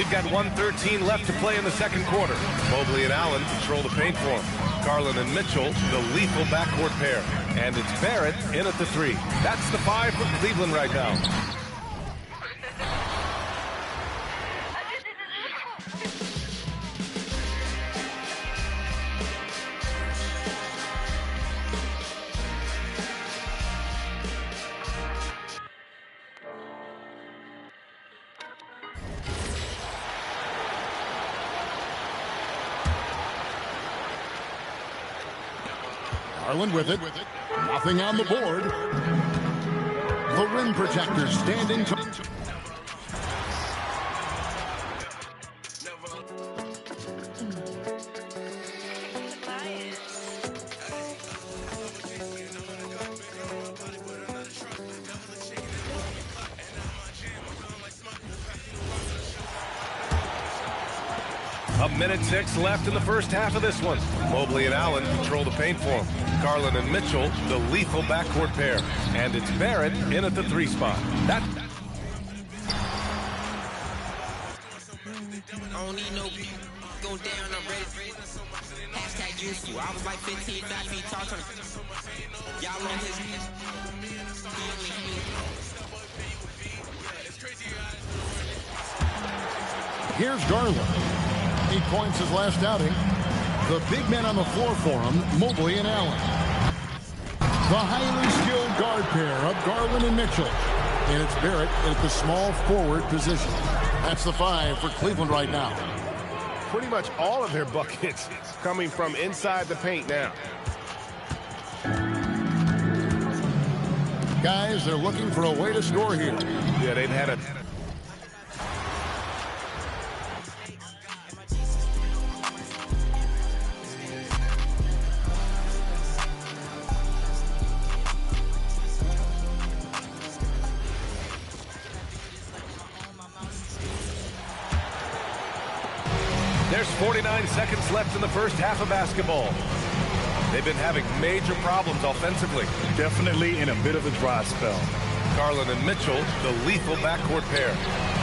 We've got 1:13 left to play in the second quarter. Mobley and Allen control the paint for him. Garland and Mitchell, the lethal backcourt pair. And it's Barrett in at the 3. That's the 5 for Cleveland right now. Garland with it. Nothing on the board. The rim protector standing. A minute 6 left in the first half of this one. Mobley and Allen control the paint for him. Garland and Mitchell, the lethal backcourt pair. And it's Barrett in at the 3 spot. That. I don't need no go down, I'm ready. Hashtag useful. I was like 15, 5 feet tall. Y'all on his. Here's Garland. He points his last outing. The big men on the floor for him, Mobley and Allen. The highly skilled guard pair of Garland and Mitchell. And it's Barrett at the small forward position. That's the 5 for Cleveland right now. Pretty much all of their buckets coming from inside the paint now. Guys, they're looking for a way to score here. Yeah, they've had a... There's 49 seconds left in the first half of basketball. They've been having major problems offensively. Definitely in a bit of a dry spell. Garland and Mitchell, the lethal backcourt pair.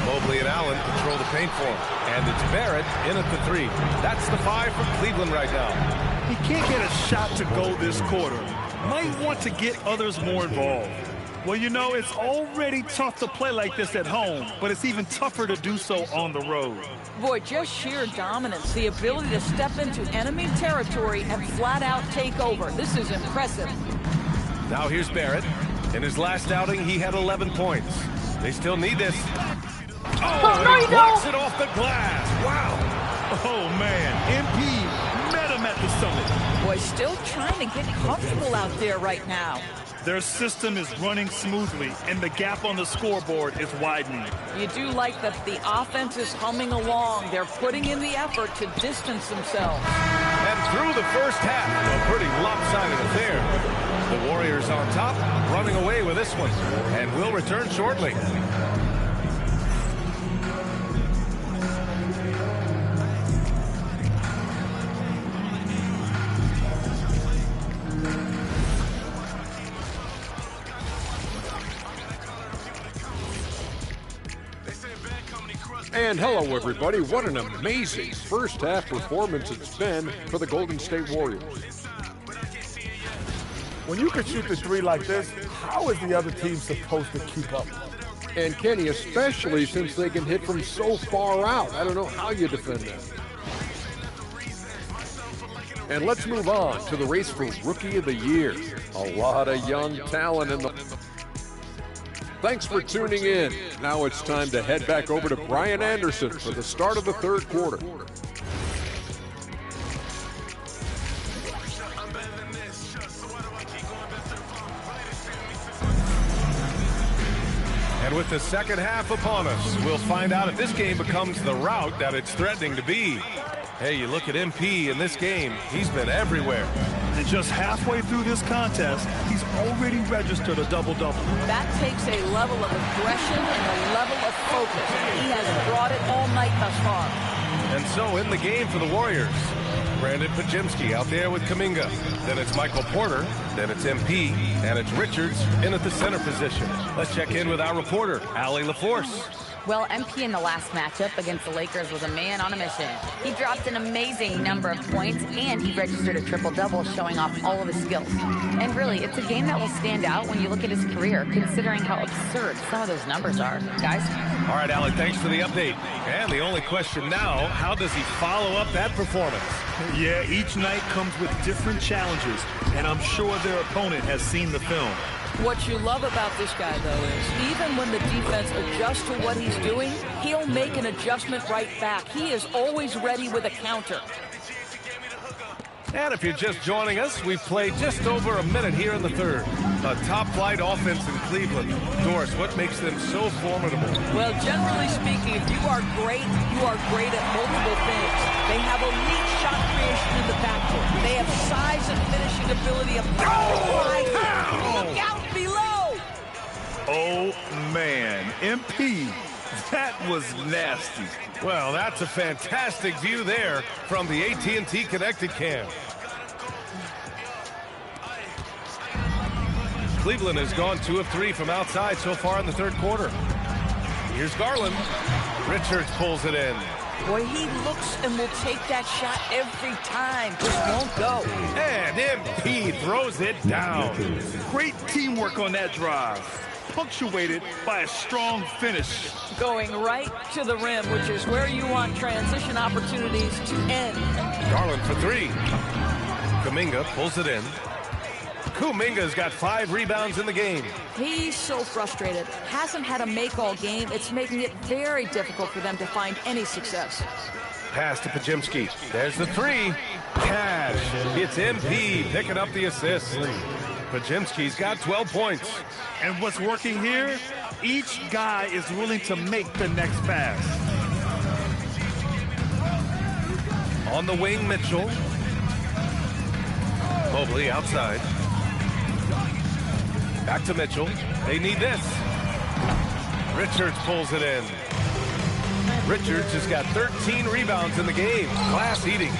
Mobley and Allen control the paint for him. And it's Barrett in at the 3. That's the 5 for Cleveland right now. He can't get a shot to go this quarter. Might want to get others more involved. Well, you know, it's already tough to play like this at home, but it's even tougher to do so on the road. Boy, just sheer dominance, the ability to step into enemy territory and flat out take over. This is impressive. Now here's Barrett. In his last outing, he had 11 points. They still need this. Oh, no, you blocks don't. it off the glass. Wow. Oh, man. MP met him at the summit. Boy, still trying to get comfortable out there right now. Their system is running smoothly, and the gap on the scoreboard is widening. You do like that the offense is humming along. They're putting in the effort to distance themselves. And through the first half, a pretty lopsided affair. The Warriors on top, running away with this one. And we'll return shortly. And hello, everybody. What an amazing first half performance it's been for the Golden State Warriors. When you can shoot the 3 like this, how is the other team supposed to keep up? And Kenny, especially since they can hit from so far out. I don't know how you defend that. And let's move on to the race for Rookie of the Year. A lot of young talent in the... Thanks for tuning in. Now it's time to head back over to Brian Anderson for the start of the third quarter. And with the second half upon us, we'll find out if this game becomes the rout that it's threatening to be. Hey, you look at MP in this game, he's been everywhere. And just halfway through this contest, he's already registered a double-double. That takes a level of aggression and a level of focus. He has brought it all night thus far. And so in the game for the Warriors, Brandon Pajimski out there with Kuminga. Then it's Michael Porter. Then it's MP. And it's Richards in at the center position. Let's check in with our reporter, Allie LaForce. Well, MP in the last matchup against the Lakers was a man on a mission. He dropped an amazing number of points, and he registered a triple-double, showing off all of his skills. And really, it's a game that will stand out when you look at his career, considering how absurd some of those numbers are. Guys? All right, Alec, thanks for the update. And the only question now, how does he follow up that performance? Yeah, each night comes with different challenges, and I'm sure their opponent has seen the film. What you love about this guy, though, is even when the defense adjusts to what he's doing, he'll make an adjustment right back. He is always ready with a counter. And if you're just joining us, we've played just over a minute here in the third. A top-flight offense in Cleveland. Doris, what makes them so formidable? Well, generally speaking, if you are great at multiple things. They have elite shot creation in the backcourt. They have size and finishing ability of look out below! Oh, man. MP, that was nasty. Well, that's a fantastic view there from the AT&T Connected Cam. Cleveland has gone 2 of 3 from outside so far in the third quarter. Here's Garland. Richards pulls it in. Boy, he looks and will take that shot every time. Just won't go. And MP throws it down. Great teamwork on that drive, punctuated by a strong finish. Going right to the rim, which is where you want transition opportunities to end. Garland for 3. Kuminga pulls it in. Kuminga's got 5 rebounds in the game. He's so frustrated. Hasn't had a make all game. It's making it very difficult for them to find any success. Pass to Pajimski. There's the 3. Cash. It's MP picking up the assist. Pajimski's got 12 points. And what's working here? Each guy is willing to make the next pass. On the wing, Mitchell. Mobley outside. Back to Mitchell. They need this. Richards pulls it in. Richards has got 13 rebounds in the game. Class eating.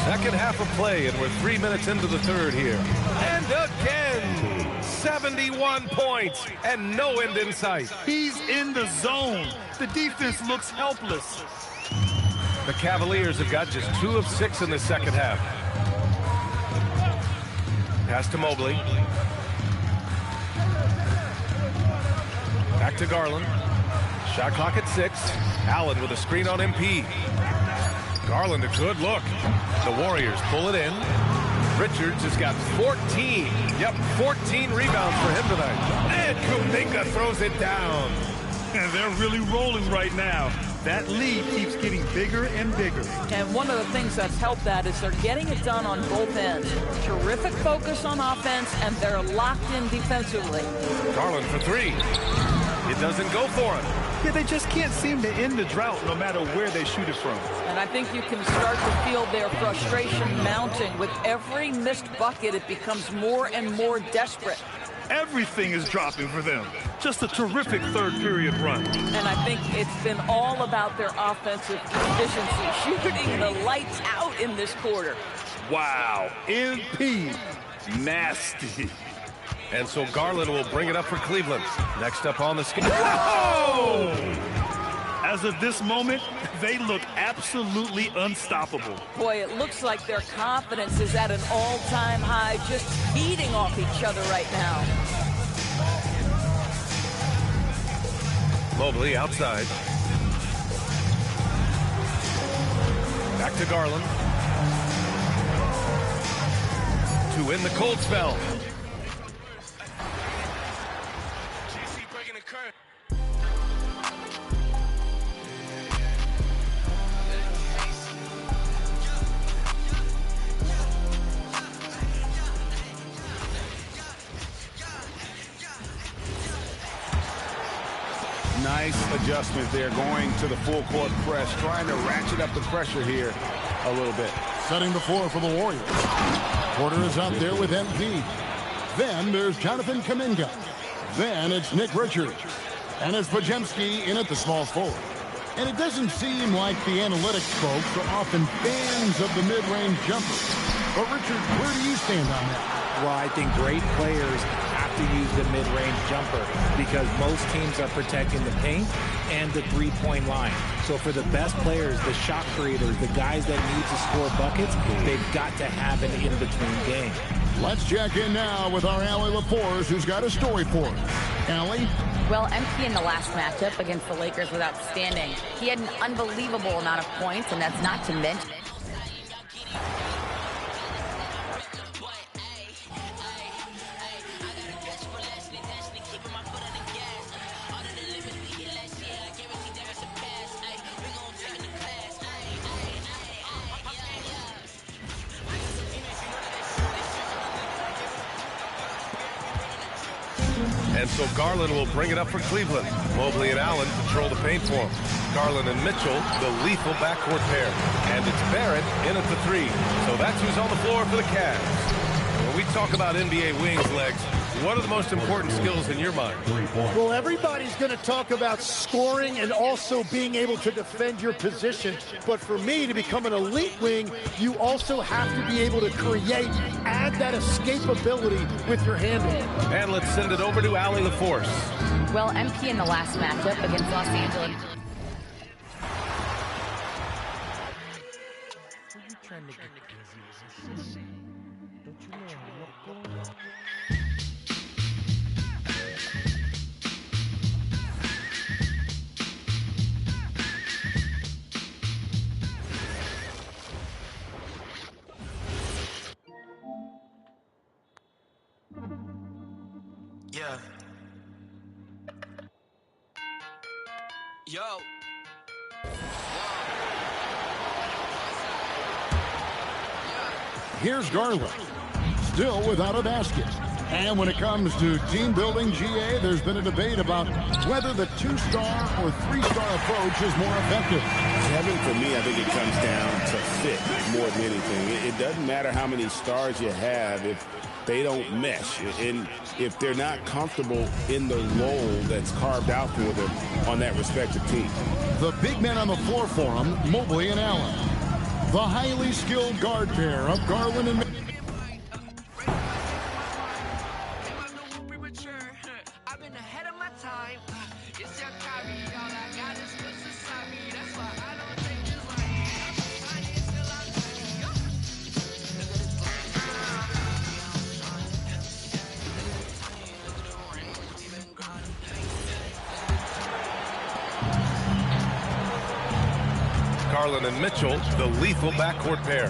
Second half of play, and we're 3 minutes into the third here. And again, 71 points and no end in sight. He's in the zone. The defense looks helpless. The Cavaliers have got just 2 of 6 in the second half. Pass to Mobley. Back to Garland. Shot clock at 6. Allen with a screen on MP. Garland, a good look. The Warriors pull it in. Richards has got 14. Yep, 14 rebounds for him tonight. And Kuminga throws it down. And they're really rolling right now. That lead keeps getting bigger and bigger. And one of the things that's helped that is they're getting it done on both ends. Terrific focus on offense, and they're locked in defensively. Garland for 3. It doesn't go for him. Yeah, they just can't seem to end the drought no matter where they shoot it from. And I think you can start to feel their frustration mounting. With every missed bucket, it becomes more and more desperate. Everything is dropping for them. Just a terrific third period run. And I think it's been all about their offensive efficiency, shooting the lights out in this quarter. Wow, MP, nasty. And so Garland will bring it up for Cleveland. Next up on the schedule. Oh! As of this moment, they look absolutely unstoppable. Boy, it looks like their confidence is at an all-time high, just feeding off each other right now. Mobley outside. Back to Garland. To win the cold spell. Nice adjustment there, going to the full court press, trying to ratchet up the pressure here a little bit. Setting the floor for the Warriors. Porter is out there with MP. Then there's Jonathan Kuminga. Then it's Nick Richards. And it's Pajemski in at the small forward. And it doesn't seem like the analytics folks are often fans of the mid-range jumper. But Richard, where do you stand on that? Well, I think great players have to use the mid-range jumper because most teams are protecting the paint and the three-point line. So for the best players, the shot creators, the guys that need to score buckets, they've got to have an in-between game. Let's check in now with our Allie LaForce, who's got a story for us. Allie? Well, MP in the last matchup against the Lakers was outstanding. He had an unbelievable amount of points, and that's not to mention And so Garland will bring it up for Cleveland. Mobley and Allen control the paint for him. Garland and Mitchell, the lethal backcourt pair. And it's Barrett in at the 3. So that's who's on the floor for the Cavs. When we talk about NBA wings, Legs, what are the most important skills in your mind? Well, everybody's going to talk about scoring and also being able to defend your position. But for me, to become an elite wing, you also have to be able to create, add that escapability with your handle. And let's send it over to Allie LaForce. well, MP in the last matchup against Los Angeles. Yeah. Yo. Here's Garland, still without a basket. And when it comes to team building, GA, there's been a debate about whether the 2-star or 3-star approach is more effective. Kevin, for me, I think it comes down to fit more than anything. It doesn't matter how many stars you have if they don't mesh. And if they're not comfortable in the role that's carved out for them on that respective team. The big men on the floor for them, Mobley and Allen. The highly skilled guard pair of Garland and Garland and Mitchell, the lethal backcourt pair.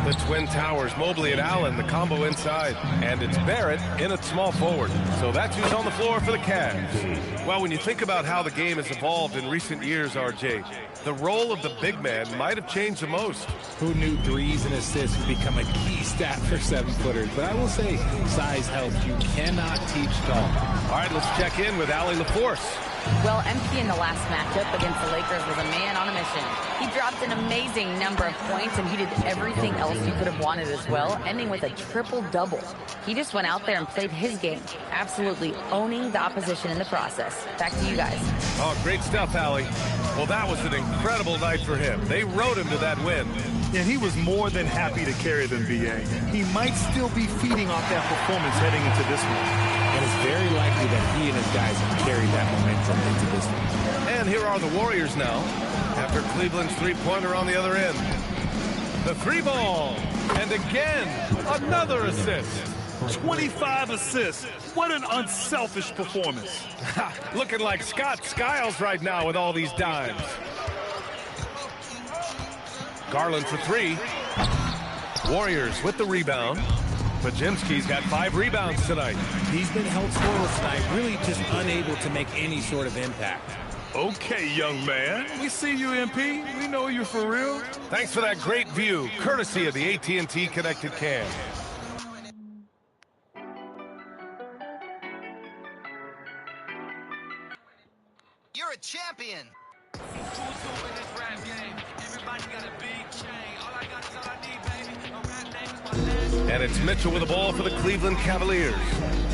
The twin towers, Mobley and Allen, the combo inside. And it's Barrett in at small forward. So that's who's on the floor for the Cavs. Well, when you think about how the game has evolved in recent years, RJ, the role of the big man might have changed the most. Who knew threes and assists would become a key stat for 7-footers? But I will say, size helps. You cannot teach tall. All right, let's check in with Allie LaForce. Well, MP in the last matchup against the Lakers was a man on a mission. He dropped an amazing number of points, and he did everything else you could have wanted as well, ending with a triple-double. He just went out there and played his game, absolutely owning the opposition in the process. Back to you guys. Oh, great stuff, Allie. Well, that was an incredible night for him. They rode him to that win. And he was more than happy to carry them, BA. He might still be feeding off that performance heading into this one. And it's very likely that he and his guys have carried that momentum into this one. And here are the Warriors now, after Cleveland's three-pointer on the other end. The 3-ball, and again, another assist. 25 assists. What an unselfish performance. Looking like Scott Skiles right now with all these dimes. Garland for 3. Warriors with the rebound. Pajemski's got 5 rebounds tonight. He's been held scoreless tonight, really just unable to make any sort of impact. Okay, young man. We see you, MP. We know you're for real. Thanks for that great view, courtesy of the AT&T Connected Cam. You're a champion. And it's Mitchell with the ball for the Cleveland Cavaliers.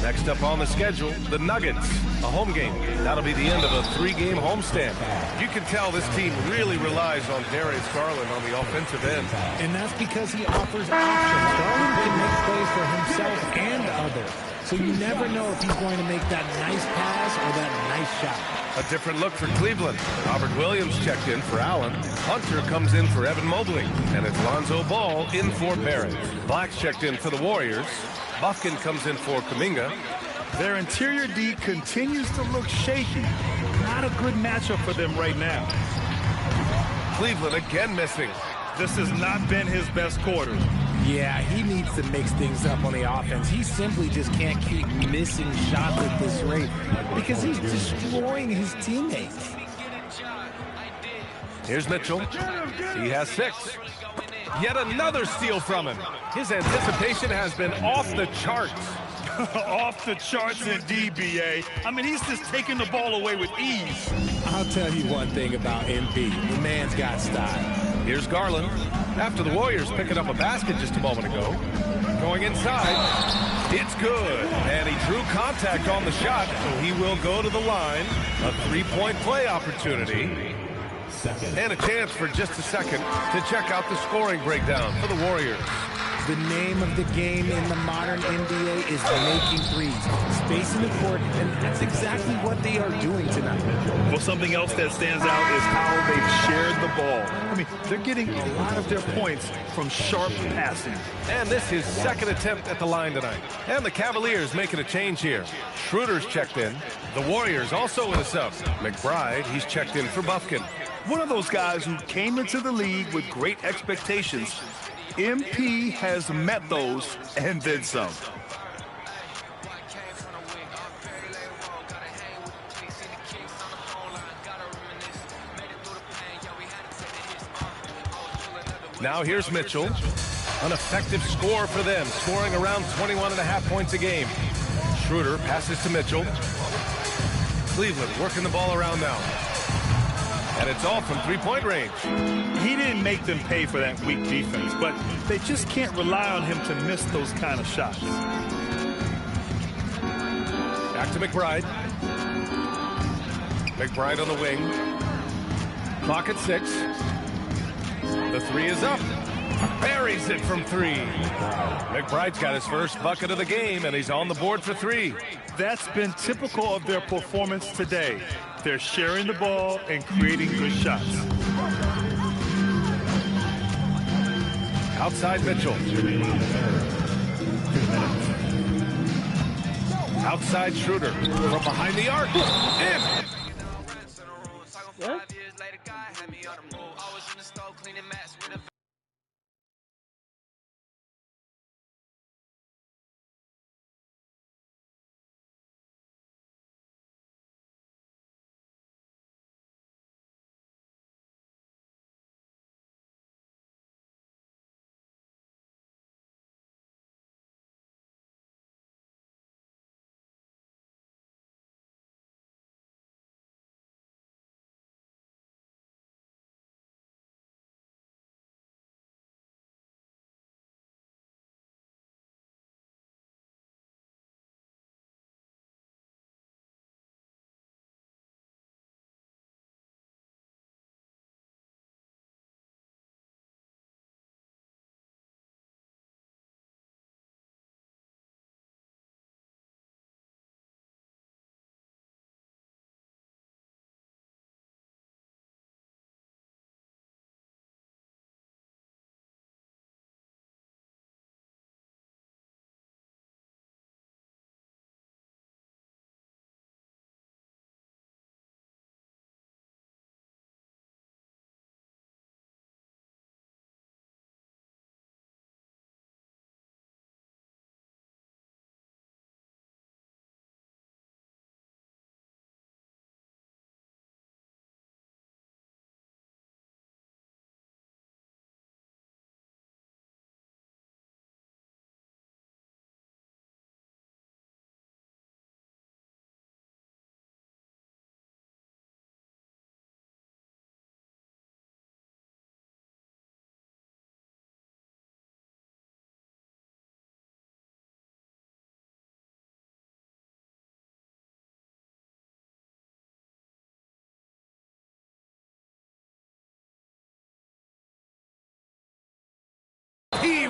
Next up on the schedule, the Nuggets. A home game. That'll be the end of a 3-game homestand. You can tell this team really relies on Darius Garland on the offensive end. And that's because he offers options. Garland can make plays for himself and others. So you never know if he's going to make that nice pass or that nice shot. A different look for Cleveland. Robert Williams checked in for Allen. Hunter comes in for Evan Mobley. And it's Lonzo Ball in for Barrett. Black's checked in for the Warriors. Bufkin comes in for Kuminga. Their interior D continues to look shaky. Not a good matchup for them right now. Cleveland again missing. This has not been his best quarter. Yeah, he needs to mix things up on the offense. He simply just can't keep missing shots at this rate because he's destroying his teammates. Here's Mitchell. He has 6. Yet another steal from him. His anticipation has been off the charts. Off the charts indeed, B.A. I mean, he's just taking the ball away with ease. I'll tell you one thing about MP. The man's got style. Here's Garland. After the Warriors picking up a basket just a moment ago. Going inside. It's good. And he drew contact on the shot, so he will go to the line. A 3-point play opportunity. And a chance for just a second to check out the scoring breakdown for the Warriors. The name of the game in the modern NBA is making threes, spacing the court, and that's exactly what they are doing tonight. Well, something else that stands out is how they've shared the ball. I mean, they're getting a lot of their points from sharp passing. And this is second attempt at the line tonight. And the Cavaliers making a change here. Schroeder's checked in. The Warriors also with a sub. McBride, he's checked in for Bufkin. One of those guys who came into the league with great expectations. MP has met those and then some. Now here's Mitchell. An effective score for them, scoring around 21.5 points a game. Schroeder passes to Mitchell. Cleveland working the ball around now. And it's all from 3-point range. He didn't make them pay for that weak defense, but they just can't rely on him to miss those kind of shots. Back to McBride. McBride on the wing. Clock at 6. The 3 is up. Buries it from 3. McBride's got his first bucket of the game, and he's on the board for 3. That's been typical of their performance today. They're sharing the ball and creating good shots. Outside Mitchell. Outside Schroeder. From behind the arc. In.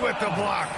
with the block.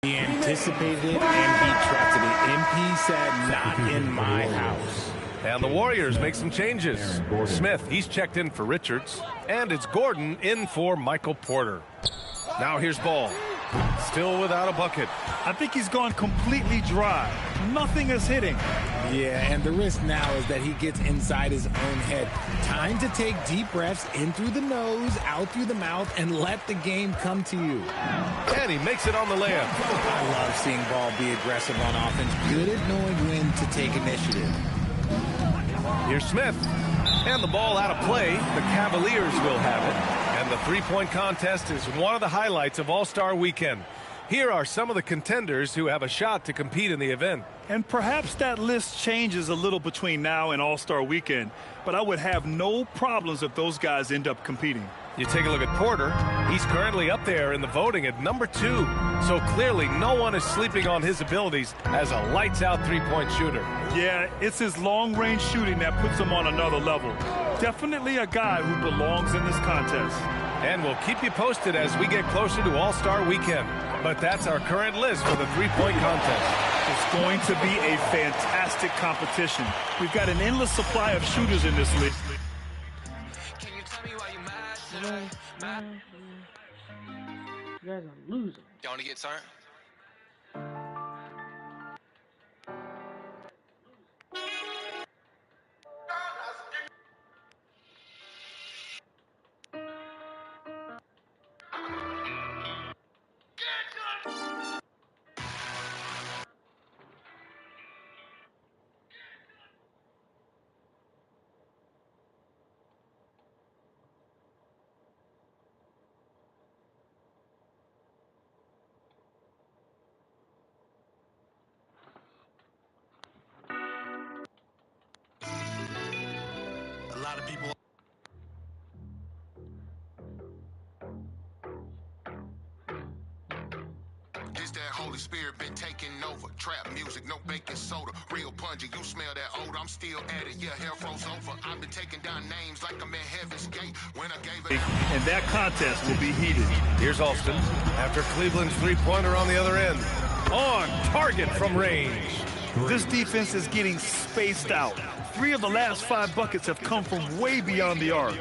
He anticipated it, and he trusted it. MP said, not in my house. And the Warriors make some changes. Smith, he's checked in for Richards. And it's Gordon in for Michael Porter. Now here's Ball. Still without a bucket. I think he's gone completely dry. Nothing is hitting. Yeah, and the risk now is that he gets inside his own head. Time to take deep breaths in through the nose, out through the mouth, and let the game come to you. And he makes it on the layup. I love seeing Ball be aggressive on offense. Good at knowing when to take initiative. Here's Smith. And the ball out of play. The Cavaliers will have it. And the three-point contest is one of the highlights of All-Star Weekend. Here are some of the contenders who have a shot to compete in the event. And perhaps that list changes a little between now and All-Star Weekend, but I would have no problems if those guys end up competing. You take a look at Porter. He's currently up there in the voting at number 2. So clearly no one is sleeping on his abilities as a lights-out three-point shooter. Yeah, it's his long-range shooting that puts him on another level. Definitely a guy who belongs in this contest. And we'll keep you posted as we get closer to All-Star Weekend. But that's our current list for the three-point contest. It's going to be a fantastic competition. We've got an endless supply of shooters in this league. Can you tell me why you mad? You guys are losing. You want to get turned? A lot of people. It's that Holy Spirit been taking over. Trap music, no baking soda. Real pungent, you smell that odor. I'm still at it, yeah, hair froze over. I've been taking down names like I'm in Heaven's Gate. When I gave it. And that contest will be heated. Here's Alston after Cleveland's three-pointer on the other end. On target from range. This defense is getting spaced out. 3 of the last 5 buckets have come from way beyond the arc.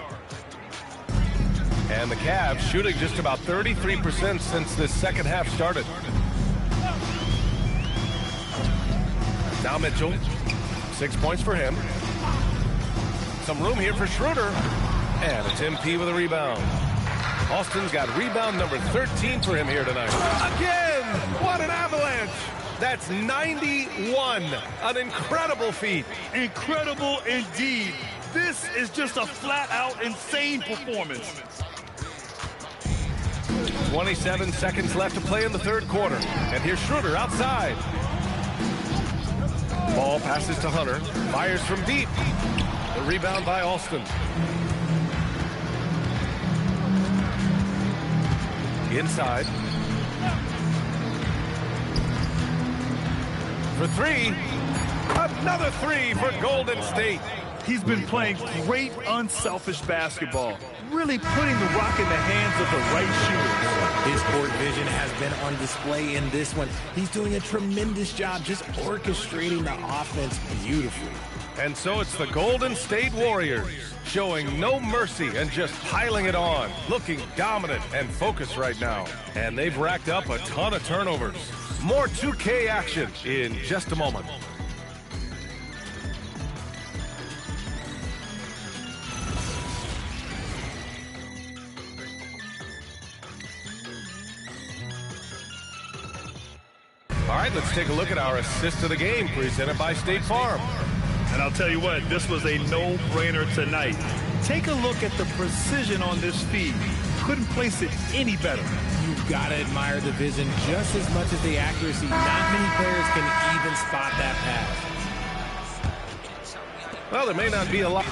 And the Cavs shooting just about 33% since this second half started. Now Mitchell, 6 points for him. Some room here for Schroeder. And it's MP with a rebound. Austin's got rebound number 13 for him here tonight. Again! What an avalanche! That's 91. An incredible feat. Incredible indeed. This is just a flat-out insane performance. 27 seconds left to play in the third quarter. And here's Schroeder outside. Ball passes to Hunter. Fires from deep. The rebound by Alston. Inside. For 3. Another 3 for Golden State. He's been playing great, unselfish basketball, really putting the rock in the hands of the right shooters. His court vision has been on display in this one. He's doing a tremendous job just orchestrating the offense beautifully. And so it's the Golden State Warriors showing no mercy and just piling it on, looking dominant and focused right now. And they've racked up a ton of turnovers. More 2K action in just a moment. All right, let's take a look at our assist of the game presented by State Farm. And I'll tell you what, this was a no-brainer tonight. Take a look at the precision on this feed. Couldn't place it any better. You've got to admire the vision just as much as the accuracy. Not many players can even spot that pass. Well, there may not be a lot.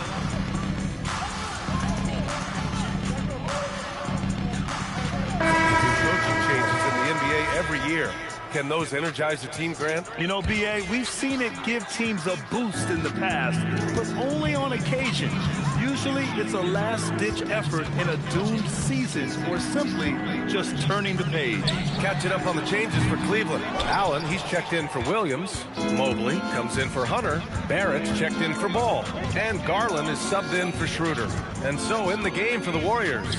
Coaching changes in the NBA every year. Can those energize the team, Grant? You know, B.A., we've seen it give teams a boost in the past, but only on occasion. Usually it's a last-ditch effort in a doomed season or simply just turning the page. Catching up on the changes for Cleveland. Allen, he's checked in for Williams. Mobley comes in for Hunter. Barrett's checked in for Ball. And Garland is subbed in for Schroeder. And so in the game for the Warriors,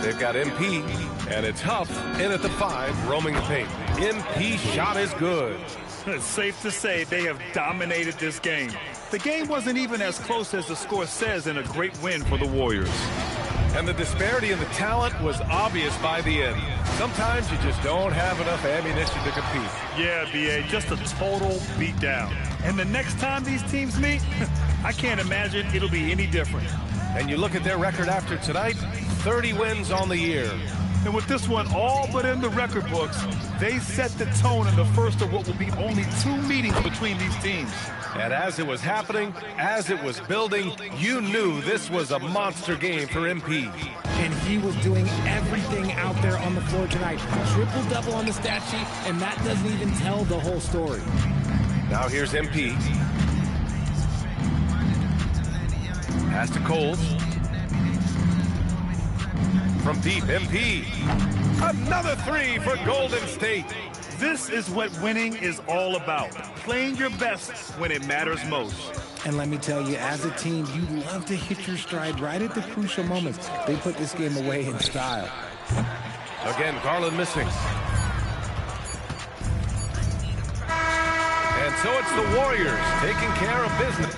they've got MP, and it's Huff in at the 5, roaming the paint. MP's shot is good. It's safe to say they have dominated this game. The game wasn't even as close as the score says in a great win for the Warriors. And the disparity in the talent was obvious by the end. Sometimes you just don't have enough ammunition to compete. Yeah, B.A., just a total beatdown. And the next time these teams meet, I can't imagine it'll be any different. And you look at their record after tonight, 30 wins on the year. And with this one all but in the record books, they set the tone in the first of what will be only 2 meetings between these teams. And as it was happening, as it was building, you knew this was a monster game for MP. And he was doing everything out there on the floor tonight. Triple-double on the stat sheet, and that doesn't even tell the whole story. Now here's MP. Pass to Coles. From deep, MP. Another 3 for Golden State. This is what winning is all about. Playing your best when it matters most. And let me tell you, as a team, you love to hit your stride right at the crucial moments. They put this game away in style. Again, Garland missing. And so it's the Warriors taking care of business.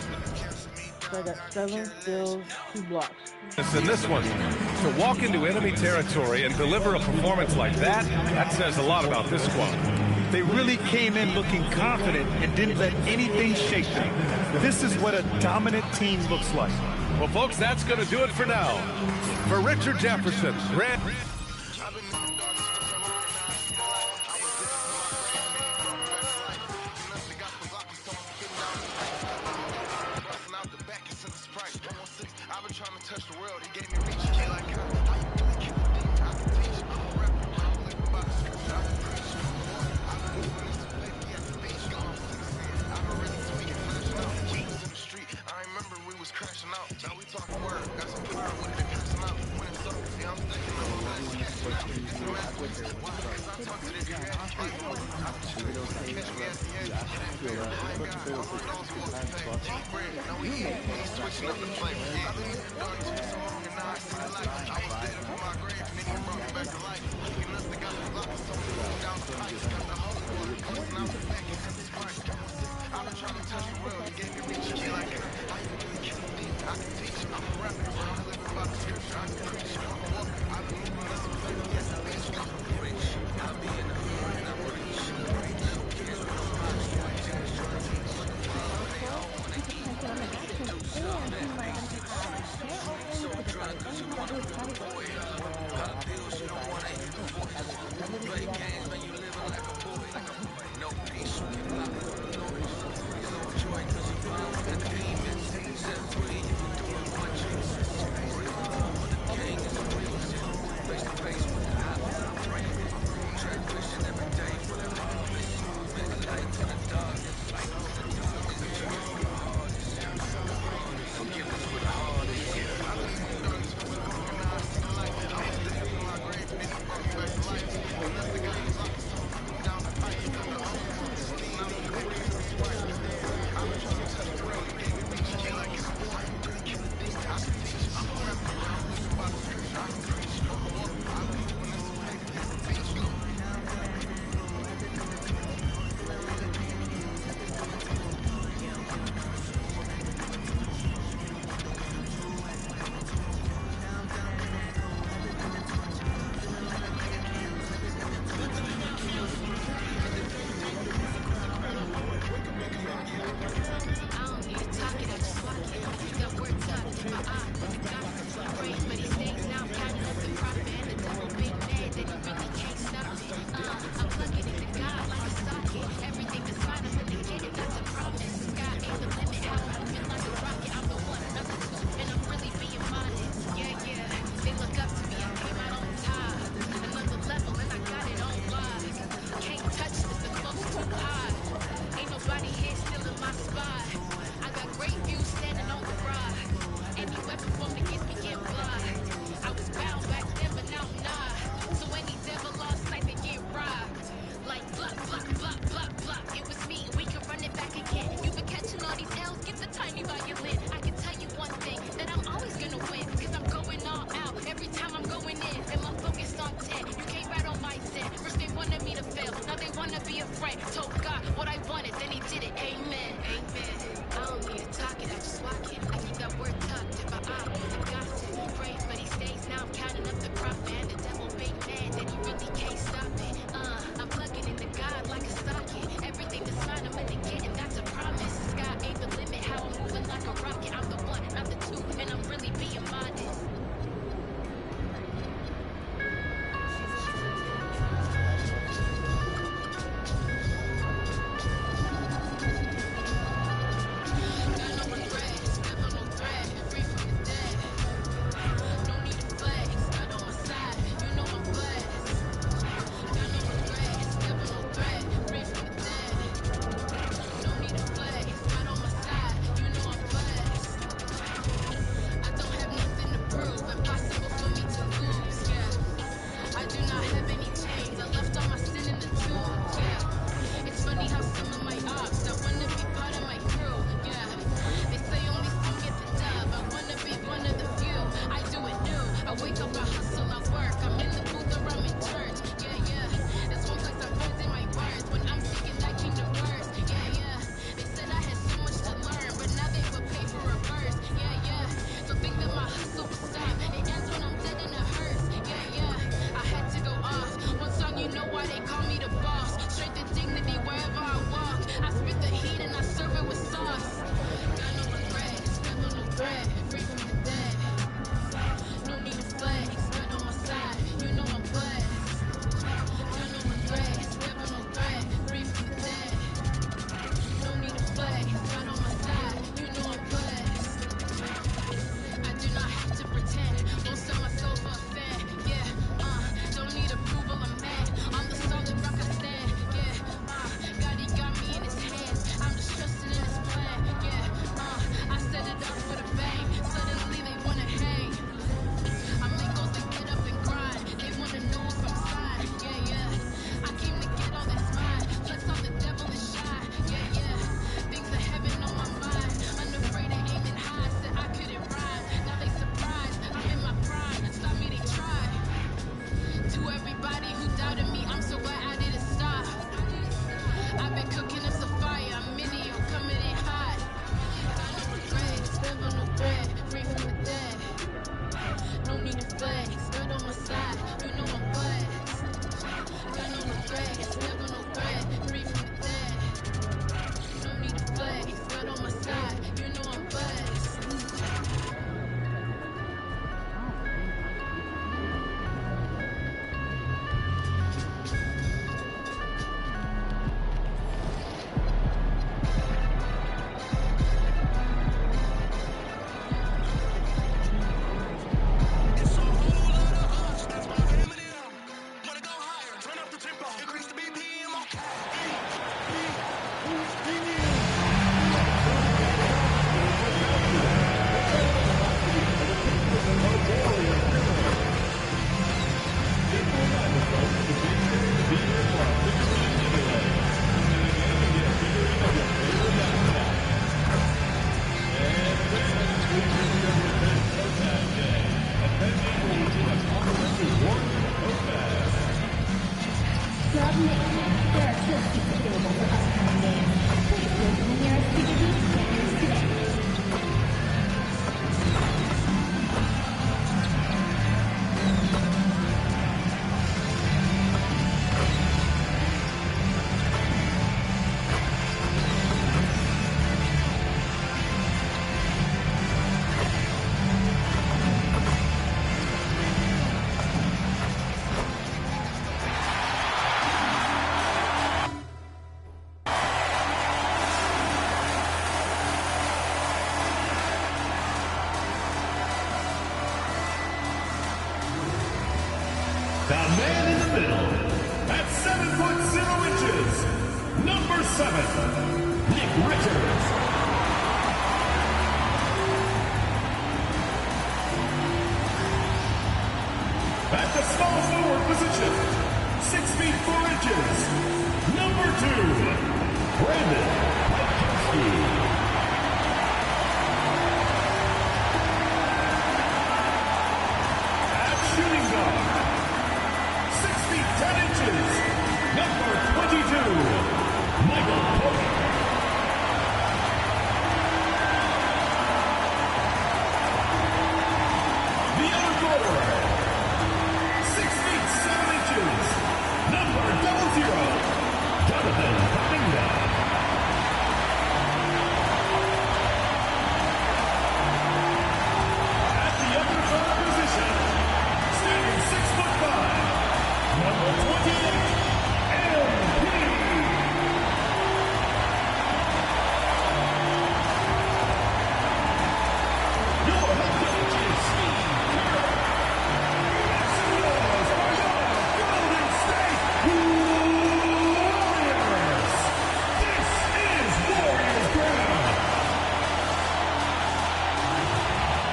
So I got 7 steals, 2 blocks. In this one, to walk into enemy territory and deliver a performance like that says a lot about this squad. They really came in looking confident and didn't let anything shake them. This is what a dominant team looks like. Well, folks, that's going to do it for now. For Richard Jefferson, Grant. The man in the middle, at 7'0", number 7, Nick Richards. At the small forward position, 6 feet 4 inches, number 2, Brandon Podkowski.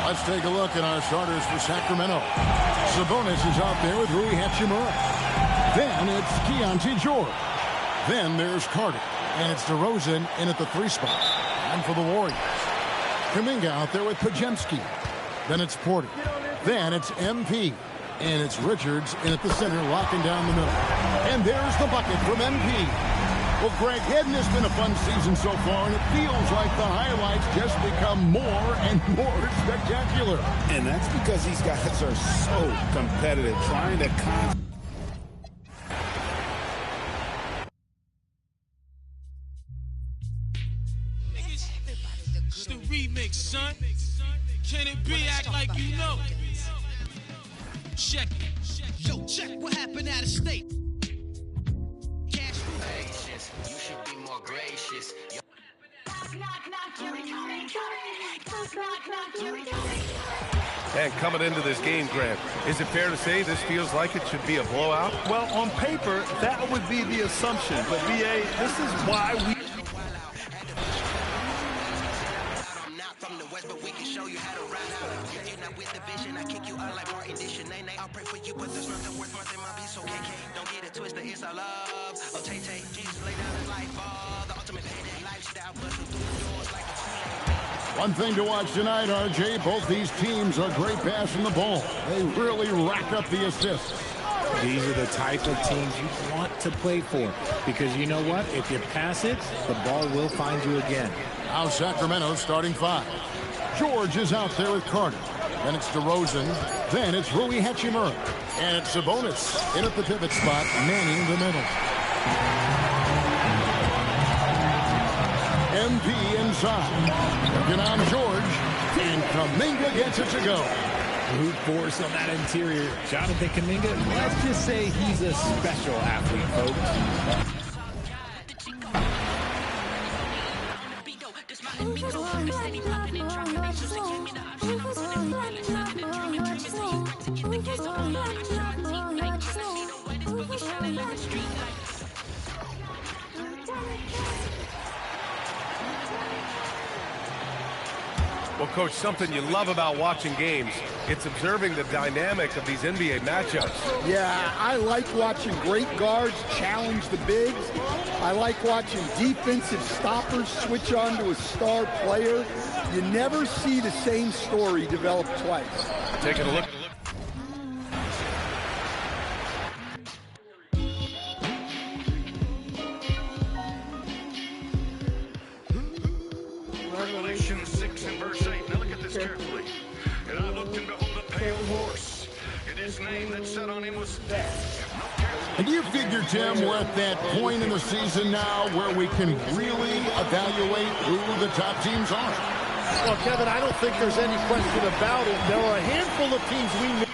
Let's take a look at our starters for Sacramento. Sabonis is out there with Rui Hachimura. Then it's Keontae George. Then there's Carter. And it's DeRozan in at the 3 spot. And for the Warriors, Kuminga out there with Pajemski. Then it's Porter. Then it's MP. And it's Richards in at the center, locking down the middle. And there's the bucket from MP. Well, Greg, hadn't this been a fun season so far? And it feels like the highlights just become more and more spectacular. And that's because these guys are so competitive, trying to It's the remix, son. Can it be? Act like you know. Check it. Yo, check what happened out of state. You should be more gracious. And coming into this game, Grant, is it fair to say this feels like it should be a blowout? Well, on paper, that would be the assumption. But, BA, this is why we... I'm not from the West, but we can show you how to ride out. If you're not with the vision, I kick you out like Martin Dish. I'll pray for you, but there's nothing worth more than my peace. So KK, don't get it twisted, it's our love. Oh, Tay-Tay, Jesus laid down his life for the ultimate payday lifestyle. Busting through the doors like a Kool-Aid. One thing to watch tonight, RJ, both these teams are great passing the ball. They really rack up the assists. These are the type of teams you want to play for, because you know what? If you pass it, the ball will find you again. Now Sacramento starting 5. George is out there with Carter. Then it's DeRozan. Then it's Rui Hachimura. And it's Sabonis in at the pivot spot, manning the middle. MP inside. Working on George. And Kuminga gets it to go. Brute force on that interior. Jonathan Kuminga, let's just say he's a special athlete, folks. Well, Coach, something you love about watching games, it's observing the dynamic of these NBA matchups. Yeah, I like watching great guards challenge the bigs. I like watching defensive stoppers switch on to a star player. You never see the same story develop twice. Taking a look. Revelation 6 and verse 8. Now look at this carefully. And I looked and behold a pale horse. And his name that sat on him was Death. And do you figure, Tim, we're at that point in the season now where we can really evaluate who the top teams are? Well, Kevin, I don't think there's any question about it. There are a handful of teams we knew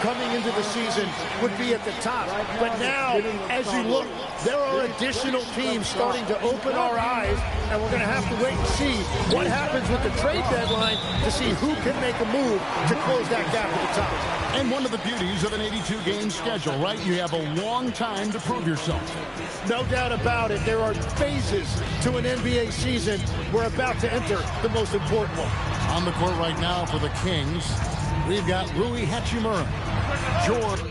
coming into the season would be at the top. But now, as you look, there are additional teams starting to open our eyes, and we're going to have to wait and see what happens with the trade deadline to see who can make a move to close that gap at the top. And one of the beauties of an 82-game schedule, right? You have a long time to prove yourself. No doubt about it. There are phases to an NBA season. We're about to enter the most important one. On the court right now for the Kings, we've got Rui Hachimura. George.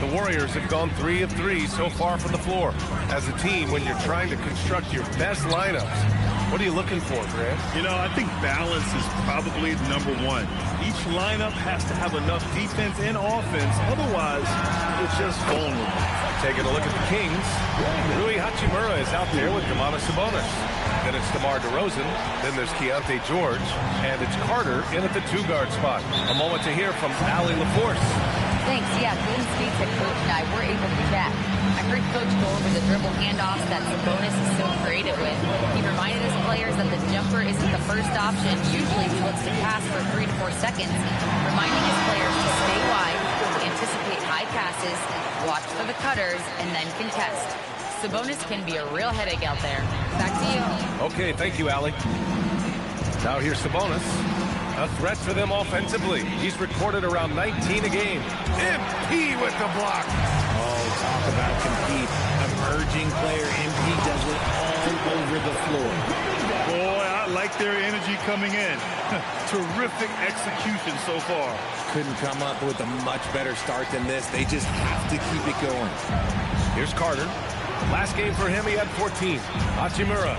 The Warriors have gone 3 of 3 so far from the floor. As a team, when you're trying to construct your best lineups, what are you looking for, Grant? You know, I think balance is probably number one. Each lineup has to have enough defense and offense. Otherwise, it's just vulnerable. Taking a look at the Kings, Rui Hachimura is out there with Sabonis. Then it's DeMar DeRozan. Then there's Keontae George. And it's Carter in at the 2-guard spot. A moment to hear from Allie LaForce. Thanks. Yeah, Golden State's head coach and I were able to chat. I heard Coach go over the dribble handoffs that Sabonis is so creative with. He reminded his players that the jumper isn't the first option. Usually he looks to pass for 3 to 4 seconds, reminding his players to stay wide, anticipate high passes, watch for the cutters, and then contest. Sabonis can be a real headache out there. Back to you. Okay, thank you, Allie. Now here's Sabonis. A threat for them offensively. He's recorded around 19 a game. MP with the block. Oh, talk about compete. Emerging player MP does it all over the floor. Boy, I like their energy coming in. Terrific execution so far. Couldn't come up with a much better start than this. They just have to keep it going. Here's Carter. Last game for him, he had 14. Hachimura.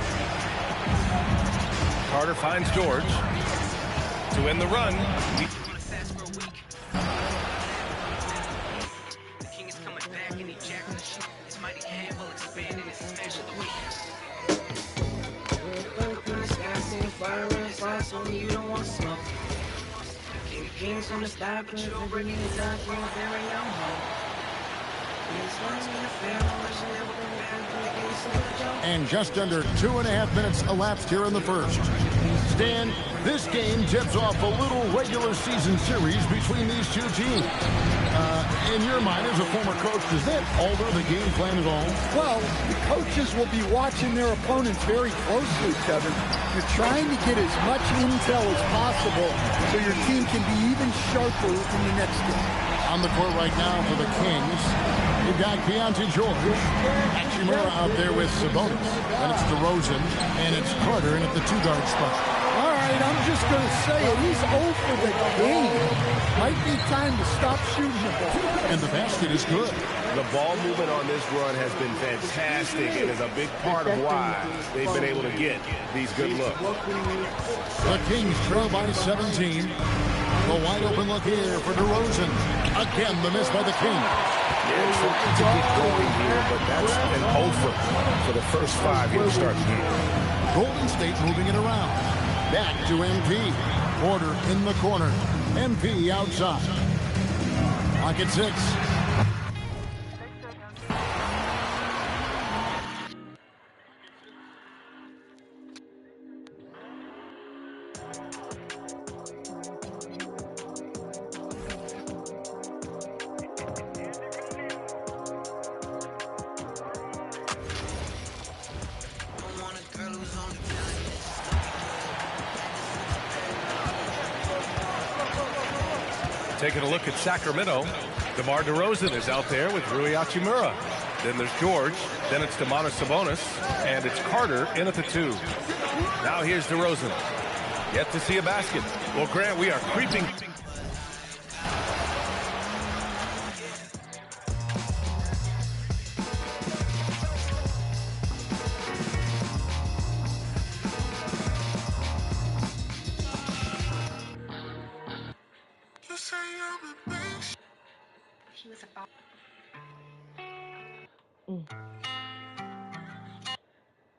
Carter finds George. To end the run. The king is coming back and he jacked the shit. His mighty hand will expand and it's a smash of the week. You don't want smoke. Kings on the stop, but you're bringing it up for a very young home. And just under 2.5 minutes elapsed here in the first. Stan, this game tips off a little regular season series between these two teams. In your mind, as a former coach, does that alter the game plan at all? Well, the coaches will be watching their opponents very closely, Kevin. You're trying to get as much intel as possible so your team can be even sharper in the next game. On the court right now for the Kings, you've got Keontae George. Hachimura out there with Sabonis. Then it's DeRozan, and it's Carter in at the 2-guard spot. All right, I'm just going to say it. He's 0 for the game. Might be time to stop shooting the ball. And the basket is good. The ball movement on this run has been fantastic and is a big part of why they've been able to get these good looks. The Kings trail by 17. The wide open look here for DeRozan. Again, the miss by the Kings. Yeah, trying to get going here, but that's an over for the first 5 here to start the game. Golden State moving it around. Back to MP. Porter in the corner. MP outside. Clock at 6. Taking a look at Sacramento, DeMar DeRozan is out there with Rui Hachimura. Then there's George, then it's Domantas Sabonis, and it's Carter in at the 2. Now here's DeRozan. Yet to see a basket. Well, Grant, we are creeping.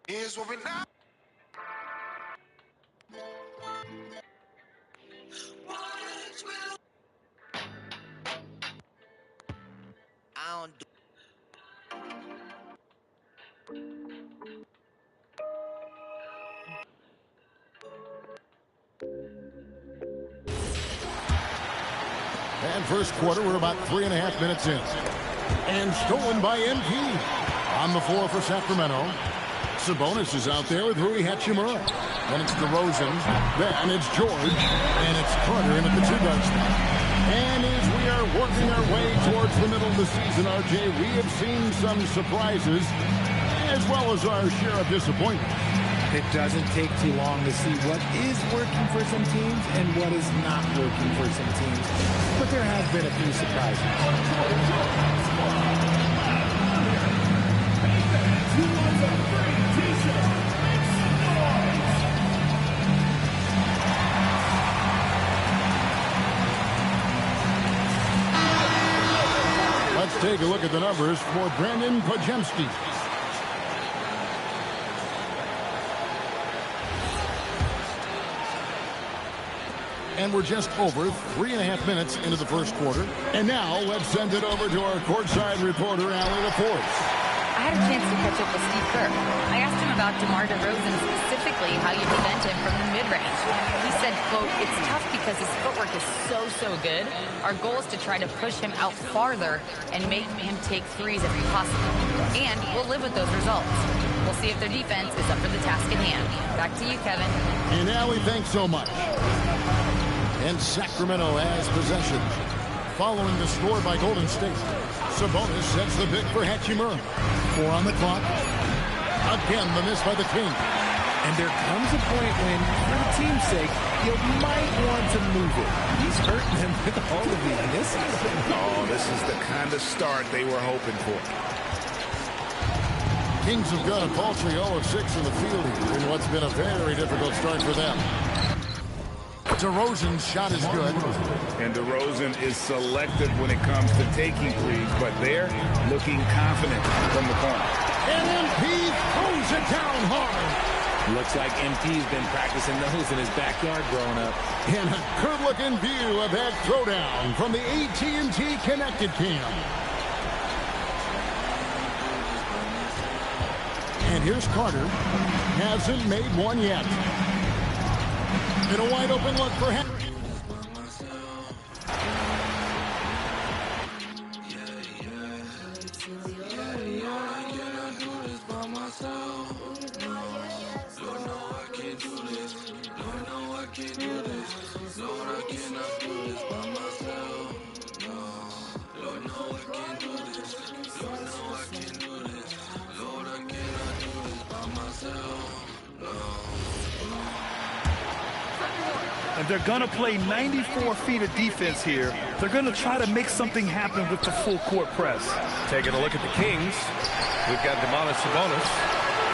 Here's what we know. I don't do. And first quarter, we're about 3.5 minutes in. And stolen by MP. On the floor for Sacramento. Sabonis is out there with Rui Hachimura. Then it's DeRozan. Then it's George. And it's Carter in at the 2-guard spot. And as we are working our way towards the middle of the season, RJ, we have seen some surprises as well as our share of disappointment. It doesn't take too long to see what is working for some teams and what is not working for some teams. But there have been a few surprises. Let's take a look at the numbers for Brandon Pajemski. And we're just over 3.5 minutes into the first quarter. And now let's send it over to our courtside reporter, Allie LaForce. I had a chance to catch up with Steve Kerr. I asked him about DeMar DeRozan, specifically how you prevent him from the mid-range. He said, quote, "It's tough because his footwork is so good. Our goal is to try to push him out farther and make him take threes if possible. And we'll live with those results. We'll see if their defense is up for the task at hand." Back to you, Kevin. And Allie, thanks so much. And Sacramento has possession. Following the score by Golden State, Sabonis sets the pick for Hachimura. 4 on the clock. Again, the miss by the King. And there comes a point when, for the team's sake, you might want to move it. He's hurting them with all of these misses. Oh, this is the kind of start they were hoping for. Kings have got a paltry 0 of 6 in the field here in what's been a very difficult start for them. DeRozan's shot is good. And DeRozan is selective when it comes to taking threes, but they're looking confident from the corner. And MP throws it down hard. Looks like MP's been practicing those in his backyard growing up. And a good-looking view of that throwdown from the AT&T Connected Cam. And here's Carter. Hasn't made one yet. And a wide open look for him. And they're going to play 94 feet of defense here. They're going to try to make something happen with the full court press. Taking a look at the Kings, we've got Sabonis.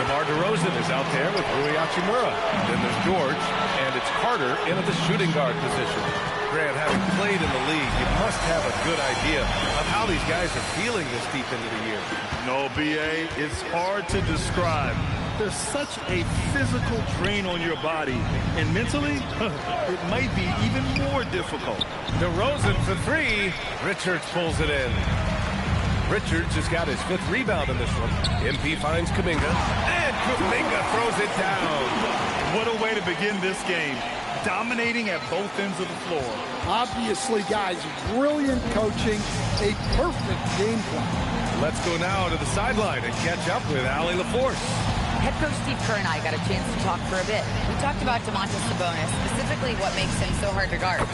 DeMar DeRozan is out there with Rui Hachimura. Then there's George, and it's Carter in at the shooting guard position. Grant, having played in the league, you must have a good idea of how these guys are feeling this deep into the year. No, B.A., it's hard to describe. There's such a physical drain on your body, and mentally, it might be even more difficult. DeRozan for three. Richards pulls it in. Richards has got his 5th rebound in this one. MP finds Kuminga, and Kuminga throws it down. What a way to begin this game. Dominating at both ends of the floor. Obviously, guys, brilliant coaching, a perfect game plan. Let's go now to the sideline and catch up with Allie LaForce. Head coach Steve Kerr and I got a chance to talk for a bit. We talked about Sabonis, specifically what makes him so hard to guard.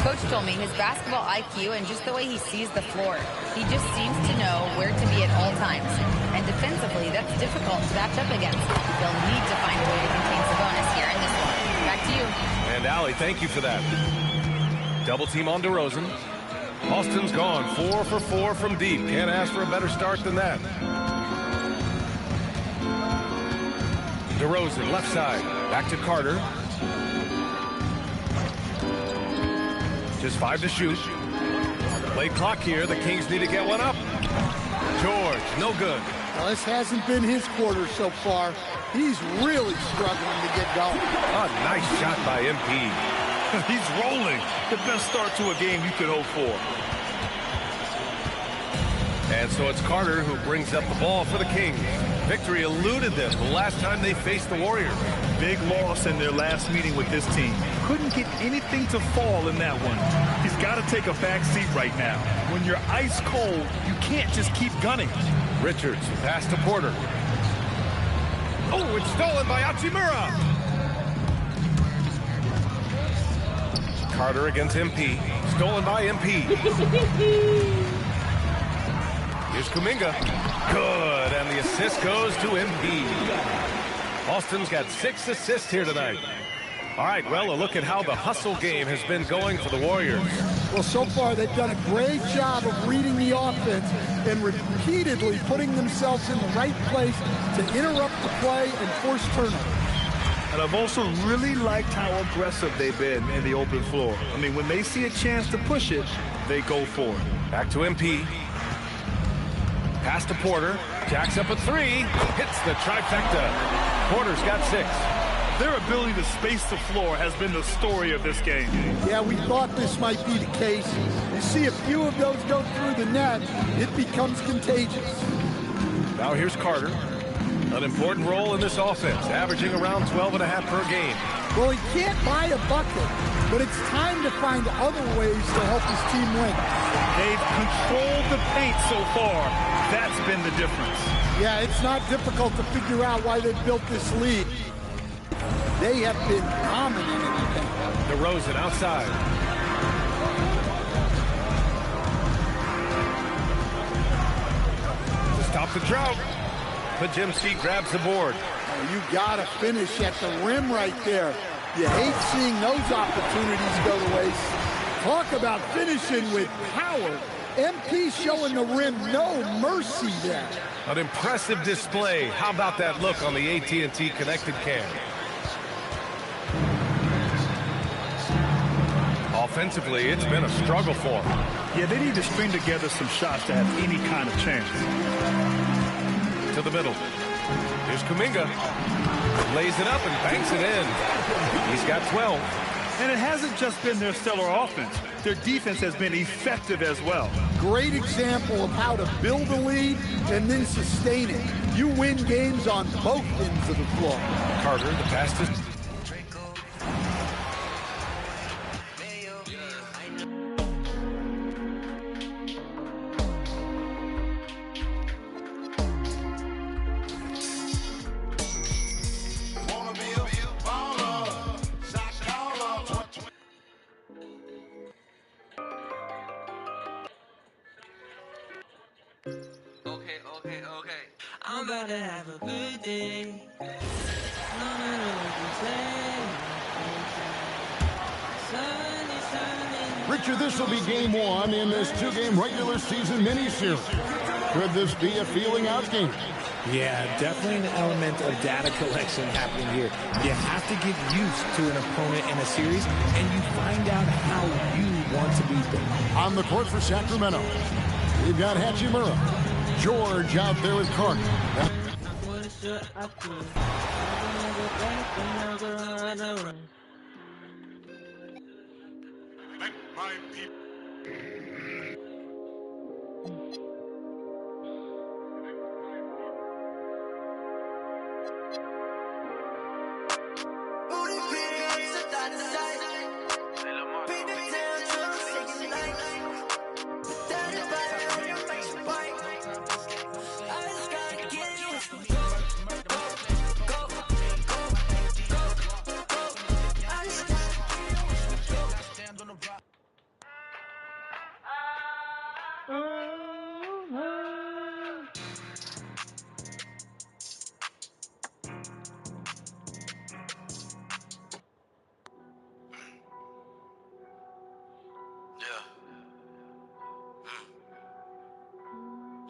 Coach told me his basketball IQ and just the way he sees the floor. He just seems to know where to be at all times. And defensively, that's difficult to match up against. They'll need to find a way to contain Sabonis here in this one. Back to you. And Allie, thank you for that. Double team on DeRozan. Austin's gone 4 for 4 from deep. Can't ask for a better start than that. DeRozan, left side. Back to Carter. Just 5 to shoot. Play clock here. The Kings need to get one up. George, no good. Well, this hasn't been his quarter so far. He's really struggling to get going. A nice shot by MP. He's rolling. The best start to a game you could hope for. And so it's Carter who brings up the ball for the Kings. Victory eluded them the last time they faced the Warriors. Big loss in their last meeting with this team. Couldn't get anything to fall in that one. He's got to take a back seat right now. When you're ice cold, you can't just keep gunning. Richards pass to Porter. Oh, it's stolen by Hachimura. Carter against MP. Stolen by MP. Here's Kuminga. Good, and the assist goes to MP. Austin's got 6 assists here tonight. All right, well, a look at how the hustle game has been going for the Warriors. Well, so far they've done a great job of reading the offense and repeatedly putting themselves in the right place to interrupt the play and force turnovers. And I've also really liked how aggressive they've been in the open floor. I mean, when they see a chance to push it, they go for it. Back to MP. Pass to Porter. Jacks up a 3. Hits the trifecta. Porter's got 6. Their ability to space the floor has been the story of this game. Yeah, we thought this might be the case. You see a few of those go through the net, it becomes contagious. Now here's Carter. An important role in this offense, averaging around 12.5 per game. Well, he can't buy a bucket, but it's time to find other ways to help his team win. They've controlled the paint so far. That's been the difference. Yeah, it's not difficult to figure out why they've built this lead. They have been dominant in the paint. DeRozan outside. To stop the drought. Pajemski grabs the board. Oh, you got to finish at the rim right there. You hate seeing those opportunities go to waste. Talk about finishing with power. MP showing the rim no mercy there. An impressive display. How about that look on the AT&T connected cam? Offensively, it's been a struggle for them. Yeah, they need to string together some shots to have any kind of chance. To the middle. Here's Kuminga. Lays it up and banks it in. He's got 12. And it hasn't just been their stellar offense. Their defense has been effective as well. Great example of how to build a lead and then sustain it. You win games on both ends of the floor. Carter, the pass to... Okay. I'm about to have a good day. Richard, this will be game one in this two-game regular season mini-series. Could this be a feeling out game? Yeah, definitely an element of data collection happening here. You have to get used to an opponent in a series, and you find out how you want to beat them. On the court for Sacramento, we've got Hachimura. George out there with Clark.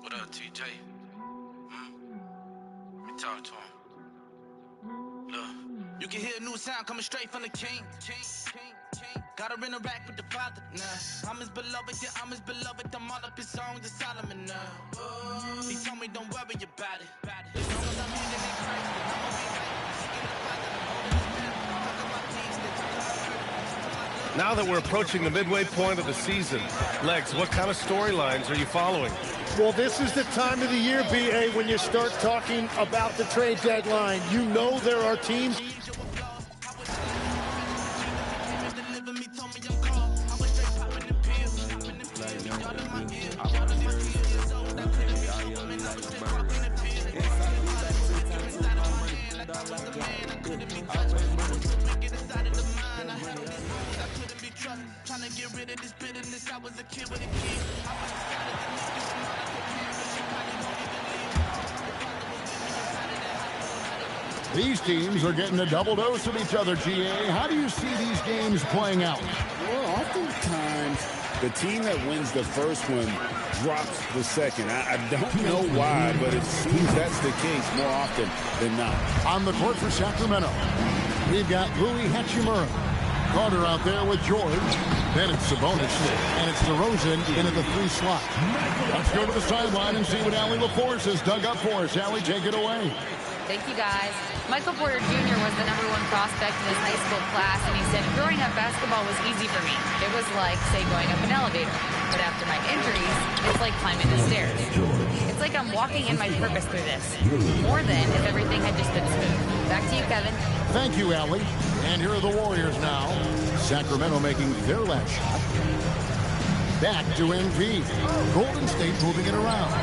What up, TJ? Let me talk to him. Look, you can hear a new sound coming straight from the king. Got her in a rack with the father now. I'm his beloved, yeah, I'm his beloved. I'm all up his songs to Solomon now. He told me don't worry about it. As long as I'm here, they crazy. I'ma be happy. Now that we're approaching the midway point of the season, Legs, what kind of storylines are you following? Well, this is the time of the year, B.A., when you start talking about the trade deadline. You know there are teams. These teams are getting a double dose of each other, GA. How do you see these games playing out? Well, oftentimes the team that wins the first one drops the second. I don't know why, but it seems that's the case more often than not. On the court for Sacramento, we've got Rui Hachimura. Carter out there with George. Then it's Sabonis, and it's DeRozan in at the 3 slot. Let's go to the sideline and see what Allie LaForce has dug up for us. Allie, take it away. Thank you, guys. Michael Porter Jr. was the #1 prospect in his high school class, and he said, growing up, basketball was easy for me. It was like, say, going up an elevator. But after my injuries, it's like climbing the stairs. It's like I'm walking in my purpose through this. More than if everything had just been smooth. Back to you, Kevin. Thank you, Allie. And here are the Warriors now. Sacramento making their last shot. Back to MP. Golden State moving it around.